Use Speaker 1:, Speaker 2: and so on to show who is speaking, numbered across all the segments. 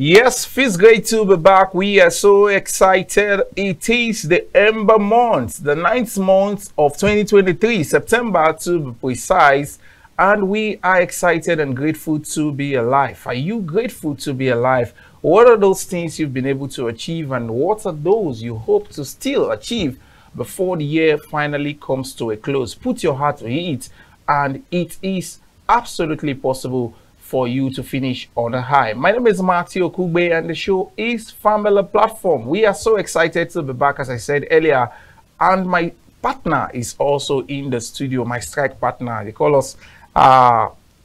Speaker 1: Yes, feels great to be back. We are so excited. It is the Ember month, the 9th month of 2023, September to be precise. And we are excited and grateful to be alive. Are you grateful to be alive? What are those things you've been able to achieve, and what are those you hope to still achieve before the year finally comes to a close? Put your heart to it, and it is absolutely possible for you to finish on a high. My name is Matthew Okugbe, and the show is Family Platform. We are so excited to be back, as I said earlier, and my partner is also in the studio, my strike partner. They call us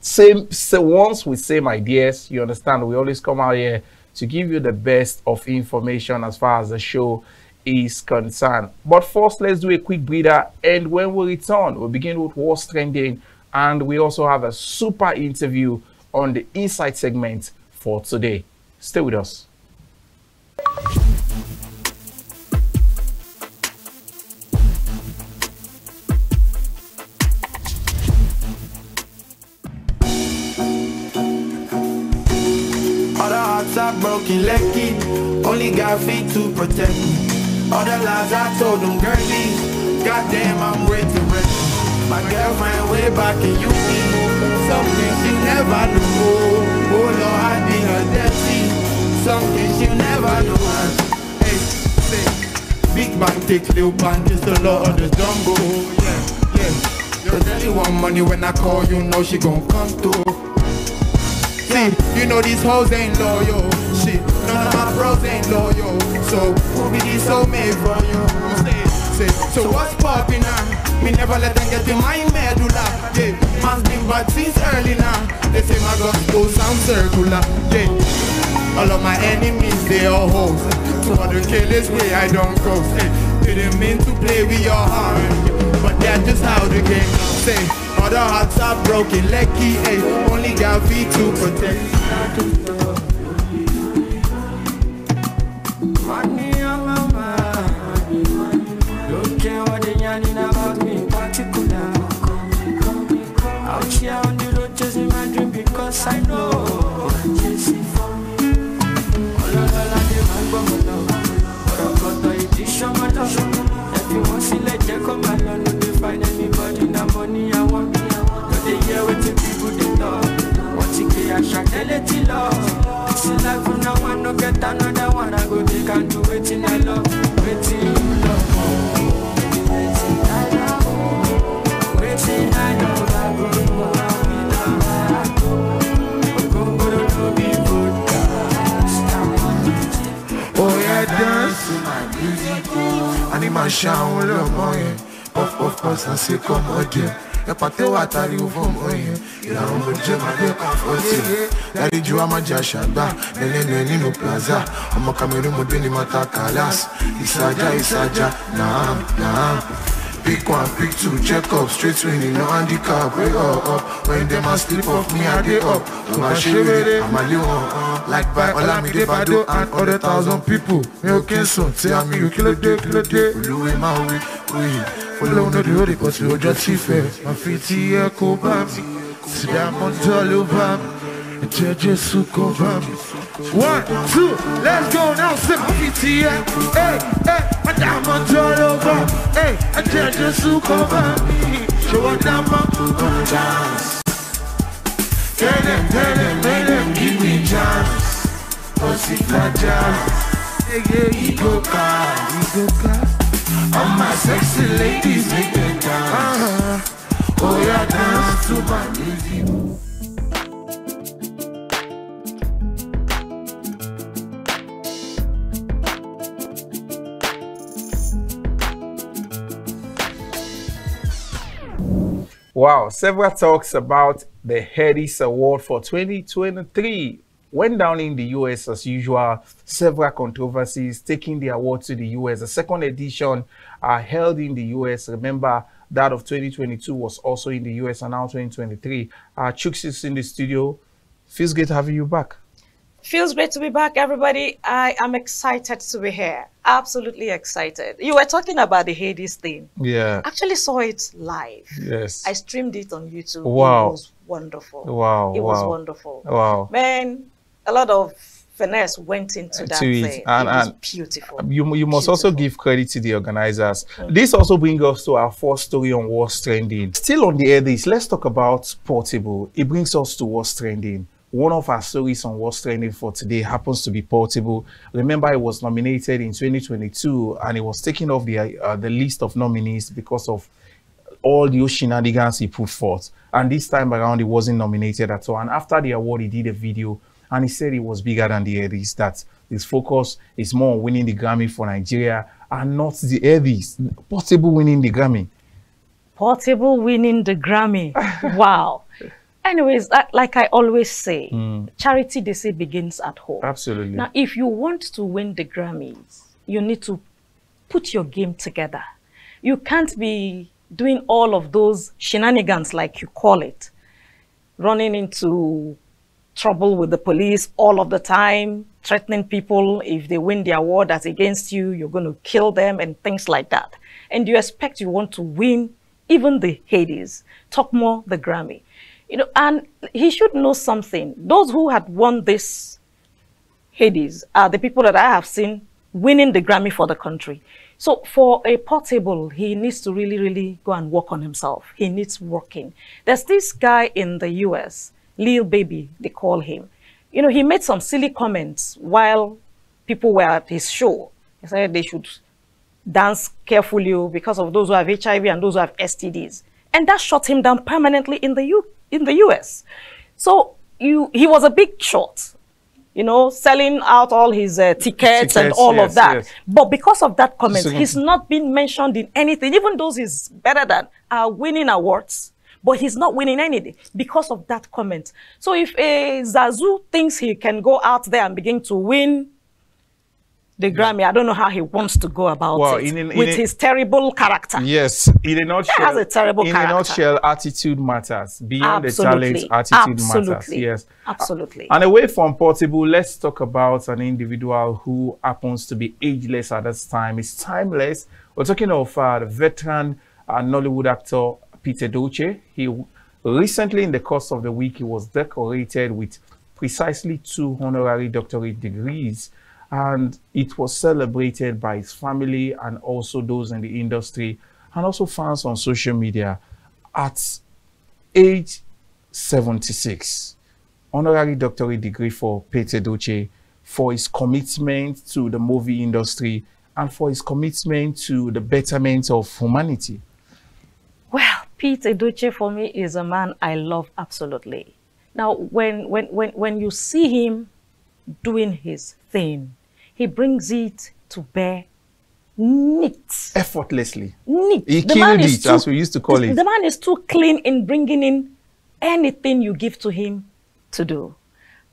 Speaker 1: same ones with same ideas. You understand? We always come out here to give you the best of information as far as the show is concerned. But first, let's do a quick breather, and when we return, we'll begin with what's trending, and we also have a super interview on the Inside segment for today. Stay with us.
Speaker 2: All the hearts are broken, lucky. Only got feet to protect me. All the lies I told them, girlies. Goddamn, I'm ready to wreck me. My girlfriend way back in UK. Something she never knew. Oh Lord, I be her deputy. Something she never knew. Hey, say, big bang takes little bang, just a lot of the jumbo. Yeah. There's anyone money when I call, you know she gon' come through. See, you know these hoes ain't loyal. Shit, none of my bros ain't loyal. So who be these soulmate for you? Say, so what's poppin' now? Me never let them get in my medulla. Yeah, man's been bad since early now. They say my gospel sound circular. Yeah, all of my enemies they all hoes. So I don't kill this way I don't go. Say, didn't mean to play with your heart, but that's just how the game goes. Say, all the hearts are broken, lucky. Hey, only got feet to protect. Money on my mind. Don't care what they yarning about me in particular. Out here on the road chasing my dream because I know. All of the man go now. But I got the edition my love. If you want to let you come along, no they find anybody na money I want. No they hear what the people they talk. Want to get a shot, they let it love. This is life from now on, no get another one. I go they can do waiting I love, waiting you love. Oh yeah, dance to my music. Anima shout le moyen. Puff puff puff, ça c'est comme Dieu. Y'a pas de watari ou vom moyen. Il a un budget ma déconforté. Daddy Joe ama jashaba. Nene no plaza. Ama Cameroon mo beni mata kalas. Isaja. Nah. Pick one, pick two, check up, straight winning, no handicap, way up. When them a slip off me, I get up. To my shit, I'm a little like by Olamide Bado and other 1,000 people. Me okay, son, tell me you kill a day. Louis my way. Follow no the road, because we just see fair. My feet here, go back. See that Montreal over me. And tell Jesus go back. 1, 2, let's go now, sip my feet here. Hey, my diamond all over. Hey, I tell Jesus cover me. Show a diamond chance. Tell them, give me chance. Pussy fragile. Yeah, ego car. All my sexy ladies make them dance. Oh yeah, dance to my music.
Speaker 1: Wow, several talks about the Headies Award for 2023 went down in the US as usual. Several controversies taking the award to the US. The second edition are held in the US. Remember, that of 2022 was also in the US, and now 2023. Chooks is in the studio. Feels great having you back.
Speaker 3: Feels great to be back, everybody. I am excited to be here. Absolutely excited. You were talking about the Headies thing.
Speaker 1: Yeah.
Speaker 3: Actually saw it live.
Speaker 1: Yes.
Speaker 3: I streamed it on YouTube.
Speaker 1: Wow.
Speaker 3: It was wonderful.
Speaker 1: Wow.
Speaker 3: It was wonderful.
Speaker 1: Wow.
Speaker 3: Man, a lot of finesse went into that
Speaker 1: to it.
Speaker 3: thing.
Speaker 1: And,
Speaker 3: it was
Speaker 1: and
Speaker 3: beautiful.
Speaker 1: You must also give credit to the organizers. This also brings us to our first story on what's trending. Still on the air this, let's talk about Portable. It brings us to what's trending. One of our stories on what's trending for today happens to be Portable. Remember, it was nominated in 2022 and it was taken off the list of nominees because of all the shenanigans he put forth. And this time around, he wasn't nominated at all. And after the award, he did a video and he said it was bigger than the Eddies, that his focus is more on winning the Grammy for Nigeria and not the Eddies. Portable winning the Grammy.
Speaker 3: Portable winning the Grammy. Wow. Anyways, like I always say, charity, they say, begins at home.
Speaker 1: Absolutely.
Speaker 3: Now, if you want to win the Grammys, you need to put your game together. You can't be doing all of those shenanigans, like you call it, running into trouble with the police all of the time, threatening people if they win the award that's against you, you're going to kill them and things like that. And you expect you want to win even the Hades, talk more the Grammy. You know, and he should know something. Those who had won this Hades are the people that I have seen winning the Grammy for the country. So for a Portable, he needs to really, really go and work on himself. He needs working. There's this guy in the US, Lil Baby, they call him. You know, he made some silly comments while people were at his show. He said they should dance carefully because of those who have HIV and those who have STDs. And that shut him down permanently in the US. So he was a big shot, you know, selling out all his tickets and all of that. Yes. But because of that comment, he's not been mentioned in anything. Even those he's better than are winning awards, but he's not winning anything because of that comment. So if a Zazu thinks he can go out there and begin to win the Grammy, I don't know how he wants to go about it with his terrible character.
Speaker 1: Yes, in a nutshell,
Speaker 3: he has a terrible character.
Speaker 1: In a nutshell, attitude matters. Beyond the talent, attitude matters. Yes,
Speaker 3: absolutely.
Speaker 1: And away from Portable, let's talk about an individual who happens to be ageless at this time. It's timeless. We're talking of the veteran Nollywood actor Pete Edochie. He recently, in the course of the week, he was decorated with precisely 2 honorary doctorate degrees. And it was celebrated by his family and also those in the industry and also fans on social media. At age 76, honorary doctorate degree for Pete Edochie for his commitment to the movie industry and for his commitment to the betterment of humanity.
Speaker 3: Well, Pete Edochie for me is a man I love absolutely. Now, when you see him doing his thing, he brings it to bear neat.
Speaker 1: Effortlessly.
Speaker 3: Neat.
Speaker 1: He killed it, as we used to call it.
Speaker 3: The man is too clean in bringing in anything you give to him to do.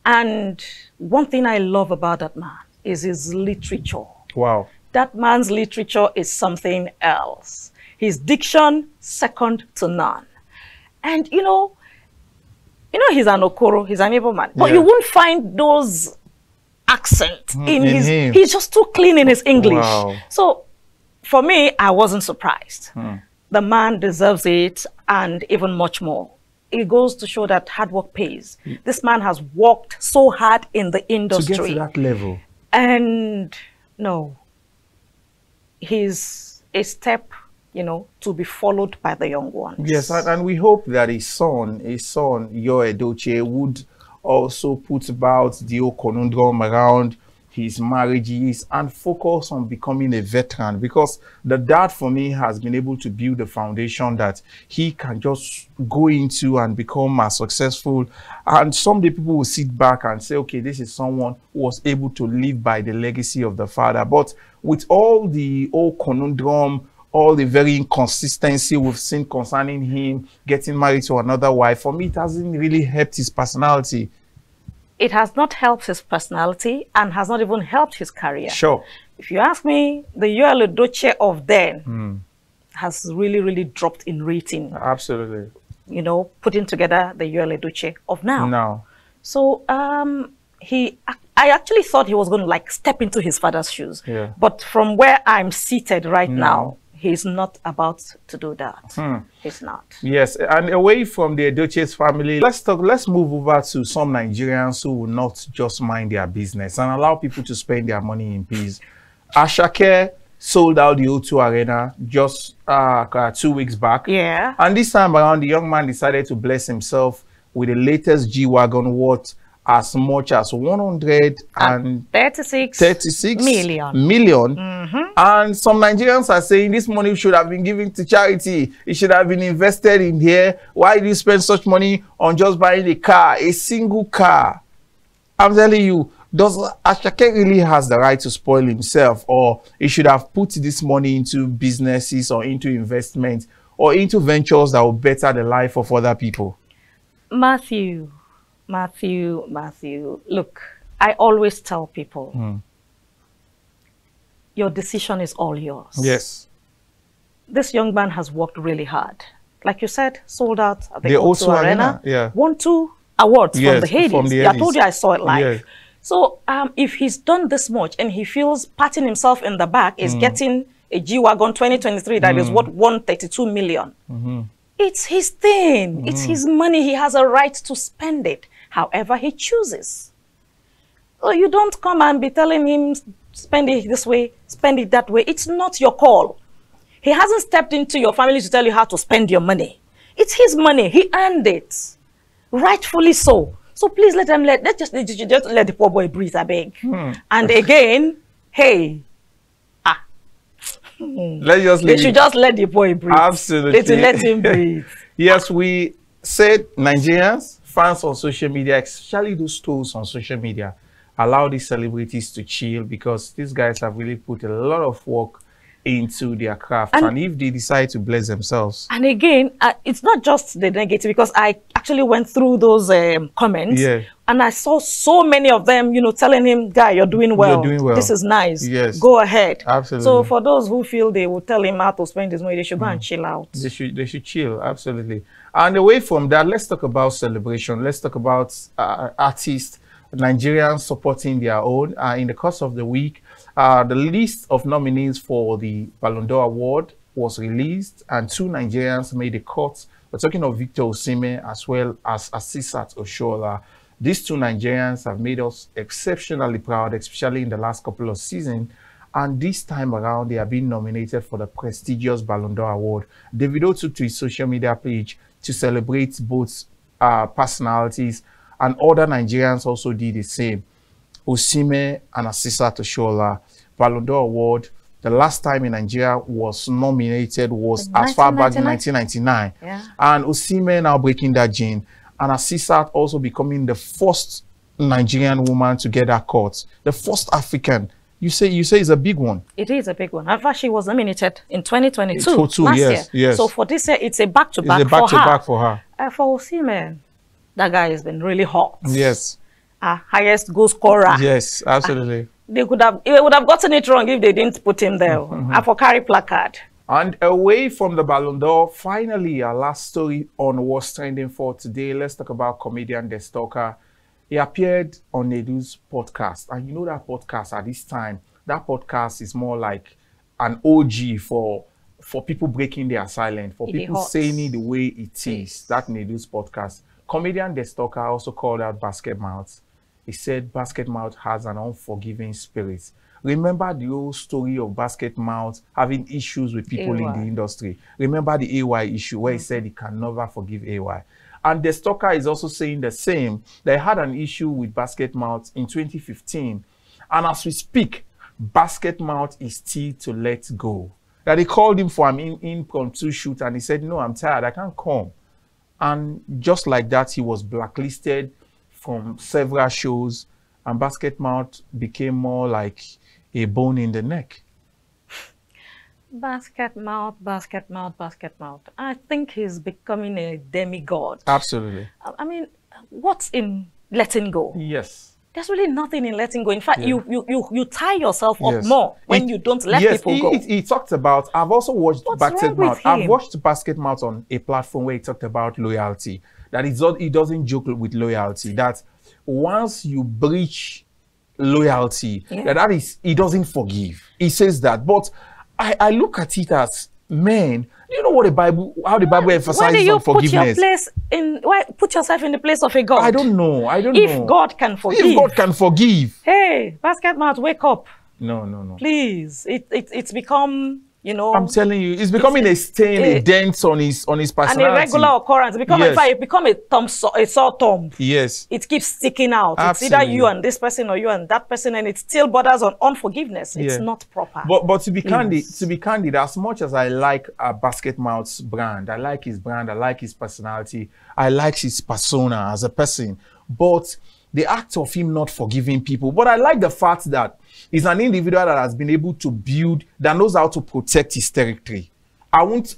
Speaker 3: And one thing I love about that man is his literature.
Speaker 1: Wow.
Speaker 3: That man's literature is something else. His diction, second to none. And you know he's an Okoro, he's an able man. But you won't find those accent in him. He's just too clean in his English.
Speaker 1: Wow.
Speaker 3: So for me, I wasn't surprised. The man deserves it and even much more. It goes to show that hard work pays. This man has worked so hard in the industry.
Speaker 1: To get to that level.
Speaker 3: And no, he's a step, you know, to be followed by the young ones.
Speaker 1: Yes, and we hope that his son, Yo Edochie, would also put about the whole conundrum around his marriages and focus on becoming a veteran, because the dad for me has been able to build a foundation that he can just go into and become as successful. And someday people will sit back and say, okay, this is someone who was able to live by the legacy of the father. But with all the old conundrum, all the very inconsistency we've seen concerning him getting married to another wife, for me, it hasn't really helped his personality.
Speaker 3: It has not helped his personality and has not even helped his career.
Speaker 1: Sure.
Speaker 3: If you ask me, the Yoel Edochie of then has really, really dropped in rating.
Speaker 1: Absolutely.
Speaker 3: You know, putting together the Yoel Edochie of now. So, I actually thought he was going to like step into his father's shoes.
Speaker 1: Yeah.
Speaker 3: But from where I'm seated right now, he's not about to do that. He's not.
Speaker 1: Yes, and away from the Edochie's family, let's move over to some Nigerians who will not just mind their business and allow people to spend their money in peace. Asake sold out the O2 Arena just 2 weeks back.
Speaker 3: Yeah.
Speaker 1: And this time around, the young man decided to bless himself with the latest G-Wagon worth as much as 136 million. And some Nigerians are saying this money should have been given to charity. It should have been invested in here. Why do you spend such money on just buying a car, a single car? I'm telling you, does Asake really has the right to spoil himself, or he should have put this money into businesses or into investments or into ventures that will better the life of other people?
Speaker 3: Matthew, look, I always tell people, your decision is all yours.
Speaker 1: Yes.
Speaker 3: This young man has worked really hard. Like you said, sold out at the
Speaker 1: O2
Speaker 3: Arena.
Speaker 1: Yeah.
Speaker 3: Won 2 awards from the Hades.
Speaker 1: Yeah,
Speaker 3: I told you I saw it live.
Speaker 1: Yeah.
Speaker 3: So if he's done this much and he feels patting himself in the back is getting a G-Wagon 2023 that is worth 132 million. It's his thing. It's his money. He has a right to spend it however he chooses. So you don't come and be telling him, spend it this way, spend it that way. It's not your call. He hasn't stepped into your family to tell you how to spend your money. It's his money. He earned it. Rightfully so. So please let's just let the poor boy breathe, I beg. And again, hey, they should just let the boy breathe.
Speaker 1: Absolutely.
Speaker 3: They should let him breathe.
Speaker 1: Yes, we said Nigerians, fans on social media, especially those trolls on social media, allow these celebrities to chill because these guys have really put a lot of work into their craft. And if they decide to bless themselves.
Speaker 3: And again, it's not just the negative, because I actually went through those comments.
Speaker 1: Yeah.
Speaker 3: And I saw so many of them, you know, telling him, guy, you're doing well.
Speaker 1: You're doing well.
Speaker 3: This is nice.
Speaker 1: Yes.
Speaker 3: Go ahead.
Speaker 1: Absolutely.
Speaker 3: So for those who feel they will tell him how to spend his money, they should go and chill out.
Speaker 1: They should chill. Absolutely. And away from that, let's talk about celebration. Let's talk about artists, Nigerians supporting their own. In the course of the week, the list of nominees for the Ballon d'Or Award was released, and 2 Nigerians made the cut. We're talking of Victor Osimhen as well as Asisat Oshoala. These 2 Nigerians have made us exceptionally proud, especially in the last couple of seasons. And this time around, they are being nominated for the prestigious Ballon d'Or Award. Davido took to his social media page to celebrate both personalities, and other Nigerians also did the same. Osimhen and Asisat Oshoala, Ballon d'Or Award. The last time in Nigeria was nominated was as far back in 1999.
Speaker 3: Yeah.
Speaker 1: And Osimhen now breaking that gene. And Asisat also becoming the first Nigerian woman to get that court. The first African. You say it's a big one.
Speaker 3: It is a big one. In fact, she was nominated in 2022.
Speaker 1: Last year. Yes.
Speaker 3: So for this year, it's a back-to-back
Speaker 1: It's a back-to-back for her.
Speaker 3: For Osimhen, that guy has been really hot.
Speaker 1: Yes.
Speaker 3: Highest goal scorer.
Speaker 1: Yes, absolutely.
Speaker 3: They would have gotten it wrong if they didn't put him there. For carry placard.
Speaker 1: And away from the Ballon d'Or, finally, our last story on what's trending for today. Let's talk about comedian The Stalker. He appeared on Nedu's podcast. And you know that podcast at this time, that podcast is more like an OG for people breaking their silence, for people saying it the way it is. That Nedu's podcast. Comedian The Stalker also called out Basket Mouth. He said Basket Mouth has an unforgiving spirit. Remember the old story of Basket Mouth having issues with people in the industry. Remember the AY issue where he said he can never forgive AY. And The Stalker is also saying the same. They had an issue with Basket Mouth in 2015. And as we speak, Basket Mouth is still to let go. That they called him for an impromptu shoot and he said, no, I'm tired, I can't come. And just like that, he was blacklisted from several shows, and Basket Mouth became more like a bone in the neck.
Speaker 3: Basket Mouth. I think he's becoming a demigod.
Speaker 1: Absolutely.
Speaker 3: I mean, what's in letting go?
Speaker 1: Yes.
Speaker 3: There's really nothing in letting go. In fact, you tie yourself up more when you don't let people go.
Speaker 1: He talked about, I've also watched Basket Mouth. I've watched Basket Mouth on a platform where he talked about loyalty. That he doesn't joke with loyalty. That once you breach loyalty, that is, he doesn't forgive. He says that. But I look at it as men, you know what how the Bible emphasizes
Speaker 3: Why do you
Speaker 1: on forgiveness?
Speaker 3: Put yourself in the place of a God?
Speaker 1: I don't know.
Speaker 3: If God can forgive.
Speaker 1: If God can forgive.
Speaker 3: Hey, basket mouth, wake up.
Speaker 1: No.
Speaker 3: Please. It's become, you know.
Speaker 1: I'm telling you, it's becoming a stain, a dent on his personality.
Speaker 3: And a regular occurrence. In fact, it become a sore thumb.
Speaker 1: Yes.
Speaker 3: It keeps sticking out.
Speaker 1: Absolutely.
Speaker 3: It's either you and this person or you and that person, and it still borders on unforgiveness. It's not proper.
Speaker 1: But to be candid, as much as I like Basket Mouth's brand, I like his brand, I like his personality, I like his persona as a person. But the act of him not forgiving people. But I like the fact that he's an individual that has been able to build, that knows how to protect his territory. I won't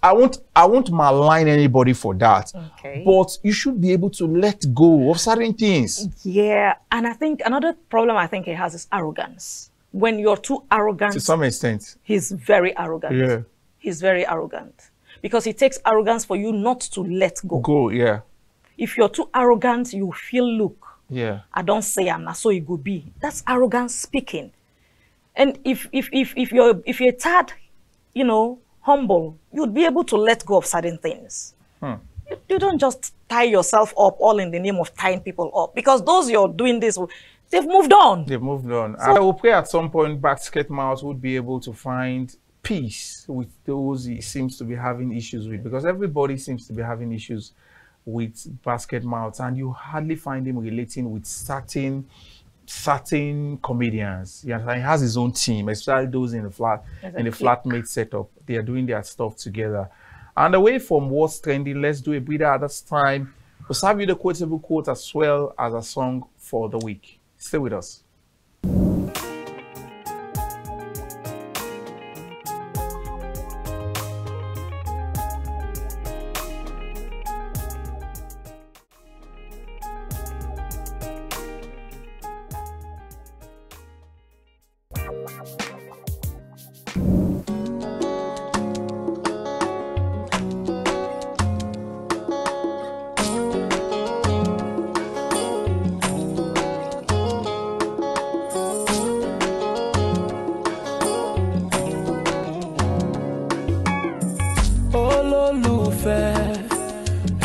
Speaker 1: malign anybody for that.
Speaker 3: Okay.
Speaker 1: But you should be able to let go of certain things.
Speaker 3: Yeah, and I think another problem I think he has is arrogance. When you're too arrogant.
Speaker 1: To some extent.
Speaker 3: He's very arrogant.
Speaker 1: Yeah.
Speaker 3: He's very arrogant. Because it takes arrogance for you not to let go.
Speaker 1: Go, yeah.
Speaker 3: If you're too arrogant, you feel, look,
Speaker 1: yeah,
Speaker 3: I don't say I'm not, so it could be. That's arrogance speaking. And if you're a tad, you know, humble, you'd be able to let go of certain things. You don't just tie yourself up all in the name of tying people up, because those you're doing this, they've moved on.
Speaker 1: They've moved on. So I will pray at some point Basket Mouth would be able to find peace with those he seems to be having issues with, because everybody seems to be having issues with Basket Mouth, and you hardly find him relating with certain comedians. He has his own team, especially those in the flatmate setup. They are doing their stuff together. And away from what's trending, let's do a breather at this time. We'll serve you the quotable quote as well as a song for the week. Stay with us.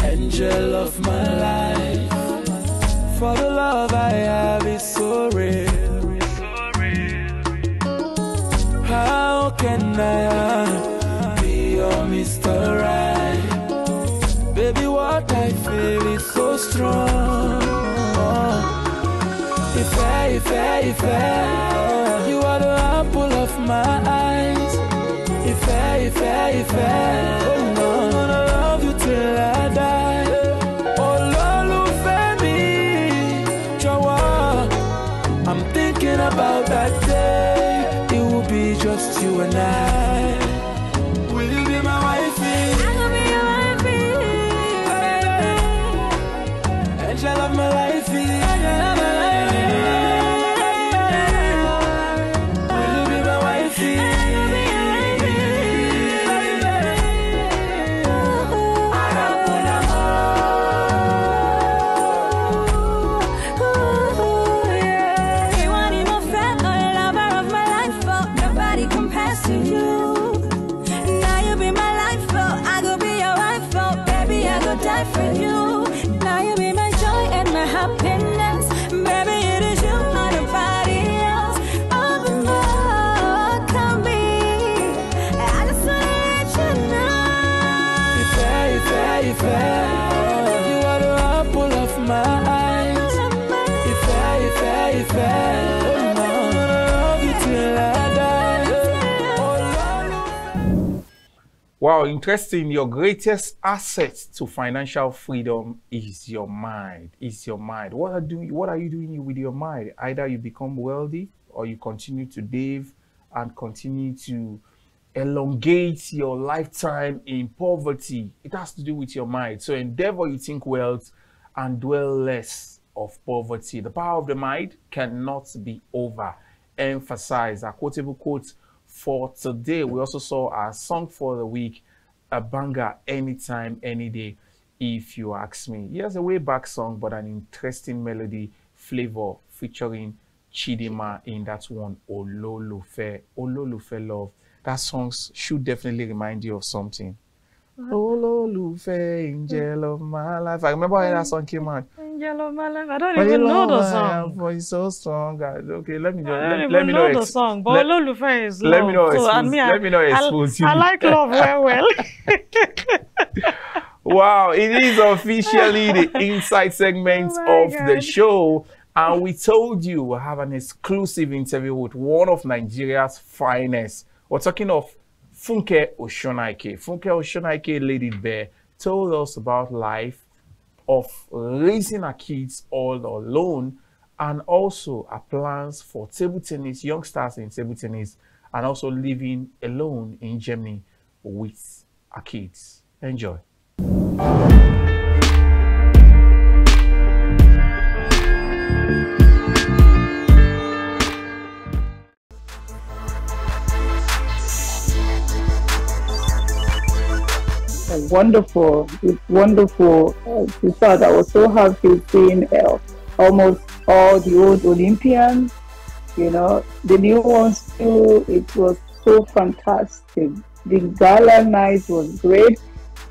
Speaker 2: Angel of my life, for the love I have is so real. How can I be your Mr. Right? Baby, what I feel is so strong. If you are the apple of my eyes. If oh no, I'm gonna love you till I die. I'm thinking about that day. It will be just you and I. Will you be my wifey?
Speaker 4: I will be your wifey.
Speaker 2: Angel of my life.
Speaker 1: Wow, interesting. Your greatest asset to financial freedom is your mind. Is your mind. What are you doing with your mind? Either you become wealthy or you continue to live and continue to elongate your lifetime in poverty. It has to do with your mind. So endeavor you think wealth and dwell less of poverty. The power of the mind cannot be overemphasized. Our quotable quote for today. We also saw our song for the week, a banger, anytime, any day, if you ask me. Here's a way back song, but an interesting melody flavor featuring Chidima in that one, Ololufe. Ololufe Love. that song should definitely remind you of something. Ololufe, angel of my life. I remember when that song came out.
Speaker 3: Angel of my life. I don't
Speaker 1: For
Speaker 3: even
Speaker 1: the
Speaker 3: know the
Speaker 1: love I
Speaker 3: song.
Speaker 1: have for you so strong. God. Okay, let me
Speaker 3: I
Speaker 1: just
Speaker 3: don't
Speaker 1: let
Speaker 3: even
Speaker 1: me
Speaker 3: know
Speaker 1: know
Speaker 3: the song, but Ololufe is love.
Speaker 1: let me know
Speaker 3: So,
Speaker 1: expose,
Speaker 3: and me,
Speaker 1: let me know expose you.
Speaker 3: I like love well.
Speaker 1: Wow, it is officially the inside segment
Speaker 3: Oh my
Speaker 1: of the
Speaker 3: God.
Speaker 1: show. And we told you we'll have an exclusive interview with one of Nigeria's finest. We're talking of Funke Oshonaike. Funke Oshonaike, Lady Bear, told us about life of raising her kids all alone, and also her plans for table tennis, young stars in table tennis, and also living alone in Germany with her kids. Enjoy.
Speaker 5: Wonderful. It's wonderful. In fact, I was so happy seeing almost all the old Olympians, the new ones too. It was so fantastic. The gala night was great.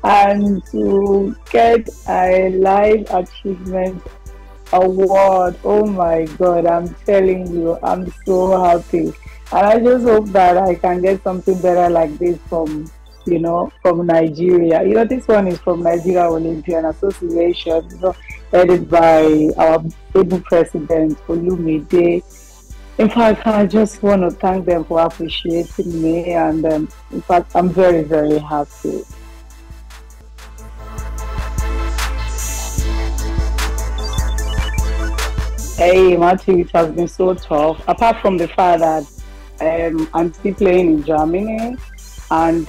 Speaker 5: And to get a life achievement award, oh my God, I'm telling you, I'm so happy. And I just hope that I can get something better like this from Nigeria. This one is from Nigeria Olympian Association, headed by our able president, Olumide. In fact, I just want to thank them for appreciating me, and in fact, I'm very, very happy. Hey, Matthew, it has been so tough. Apart from the fact that I'm still playing in Germany, and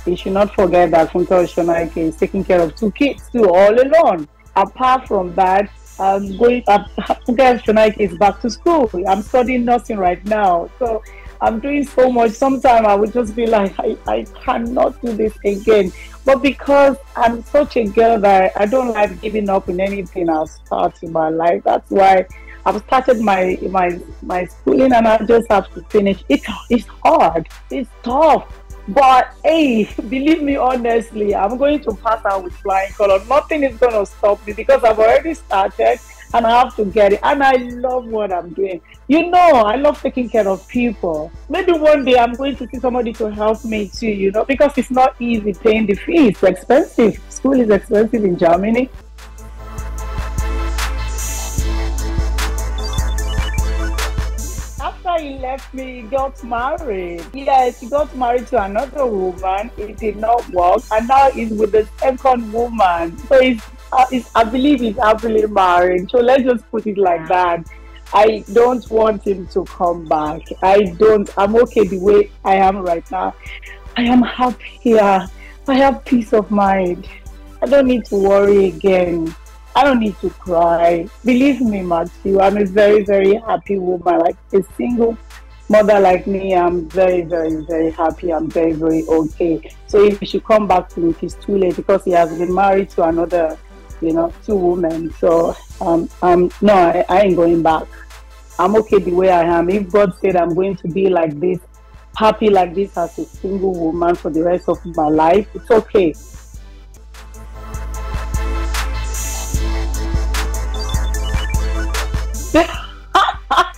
Speaker 5: you should not forget that Funke Oshonaike is taking care of 2 kids too, all alone. Apart from that, Funke Oshonaike is back to school. I'm studying nursing right now, so I'm doing so much. Sometimes I would just be like, I cannot do this again. But because I'm such a girl that I don't like giving up in anything I've started in my life, that's why I've started my schooling, and I just have to finish. It's hard, it's tough, but hey, believe me honestly, I'm going to pass out with flying colors. Nothing is going to stop me because I've already started, and I have to get it. And I love what I'm doing. I love taking care of people. Maybe one day I'm going to see somebody to help me too, because it's not easy paying the fees. It's expensive. School is expensive in Germany. After he left me, he got married. Yes, he got married to another woman. It did not work, and now he's with the second woman. So I believe he's happily married. So let's just put it like that. I don't want him to come back. I'm okay the way I am right now. I am happier. I have peace of mind. I don't need to worry again. I don't need to cry. Believe me, Matthew, I'm a very, very happy woman. Like a single mother like me, I'm very, very, very happy. I'm very, very okay. So if he should come back to me, it's too late because he has been married to another, 2 women. So no, I ain't going back. I'm okay the way I am. If God said I'm going to be like this, happy like this as a single woman for the rest of my life, it's okay.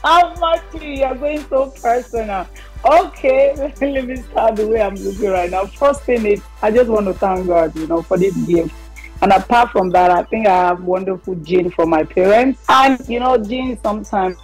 Speaker 5: How much you're going so personal? Okay, let me start the way I'm looking right now. First thing is, I just want to thank God, for this gift. And apart from that, I think I have wonderful genes from my parents. And, genes sometimes,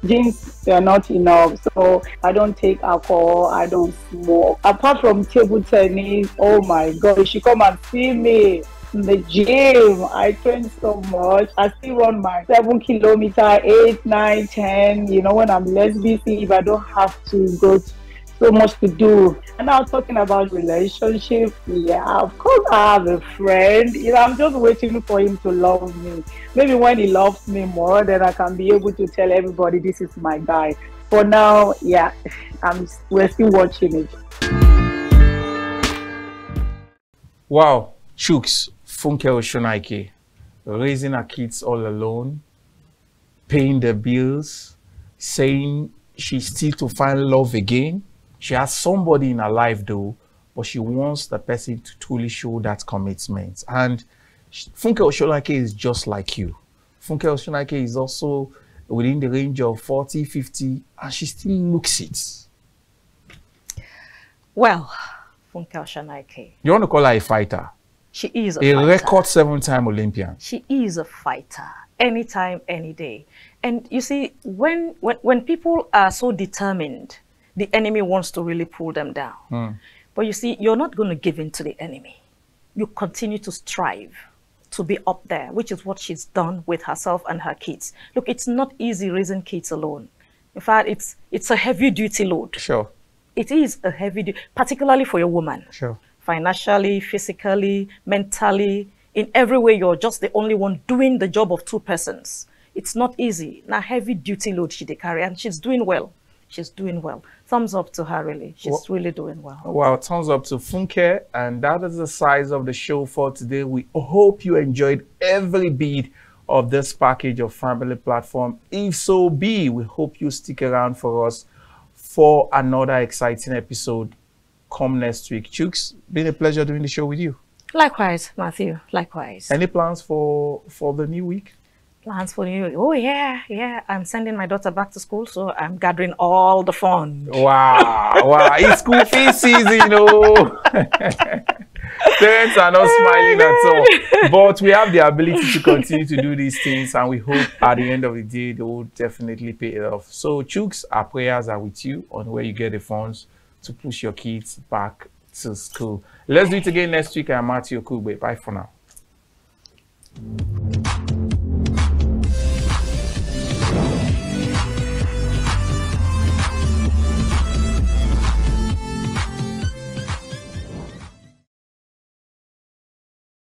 Speaker 5: genes, they're not enough. So I don't take alcohol, I don't smoke. Apart from table tennis, oh my God, you should come and see me in the gym. I train so much. I still run my 7 kilometer, 8, 9, 10, when I'm less busy, if I don't have to go to so much to do. And now talking about relationship, yeah, of course I have a friend. I'm just waiting for him to love me. Maybe when he loves me more, then I can be able to tell everybody this is my guy. For now, yeah, we're still watching it.
Speaker 1: Wow, Chooks, Funke Oshonaike, raising her kids all alone, paying the bills, saying she's still to find love again. She has somebody in her life though, but she wants the person to truly show that commitment. And Funke Osholanke is just like you. Funke Osholanke is also within the range of 40, 50, and she still looks it.
Speaker 3: Well, Funke Osholanke.
Speaker 1: You want to call her a fighter?
Speaker 3: She is a
Speaker 1: A
Speaker 3: fighter.
Speaker 1: record 7-time Olympian.
Speaker 3: She is a fighter, anytime, any day. And you see, when people are so determined, the enemy wants to really pull them down. But you see, you're not going to give in to the enemy. You continue to strive to be up there, which is what she's done with herself and her kids. Look, it's not easy raising kids alone. In fact, it's a heavy duty load.
Speaker 1: Sure.
Speaker 3: It is a heavy duty, particularly for a woman.
Speaker 1: Sure.
Speaker 3: Financially, physically, mentally, in every way, you're just the only one doing the job of two persons. It's not easy. Now, heavy duty load she carry, and she's doing well. She's doing well. Thumbs up to her, really. She's really doing well.
Speaker 1: Well, thumbs up to Funke. And that is the size of the show for today. We hope you enjoyed every bit of this package of Family Platform. If so be, we hope you stick around for us for another exciting episode come next week. Chooks, been a pleasure doing the show with you.
Speaker 3: Likewise, Matthew. Likewise.
Speaker 1: Any plans for the new week?
Speaker 3: Plans for you? Oh, yeah. I'm sending my daughter back to school, so I'm gathering all the funds.
Speaker 1: Wow. It's school fees season, you know. Parents are not smiling at all. But we have the ability to continue to do these things, and we hope at the end of the day, they will definitely pay it off. So, Chooks, our prayers are with you on where you get the funds to push your kids back to school. Let's do it again next week. I'm Matthew Okugbe. Bye for now.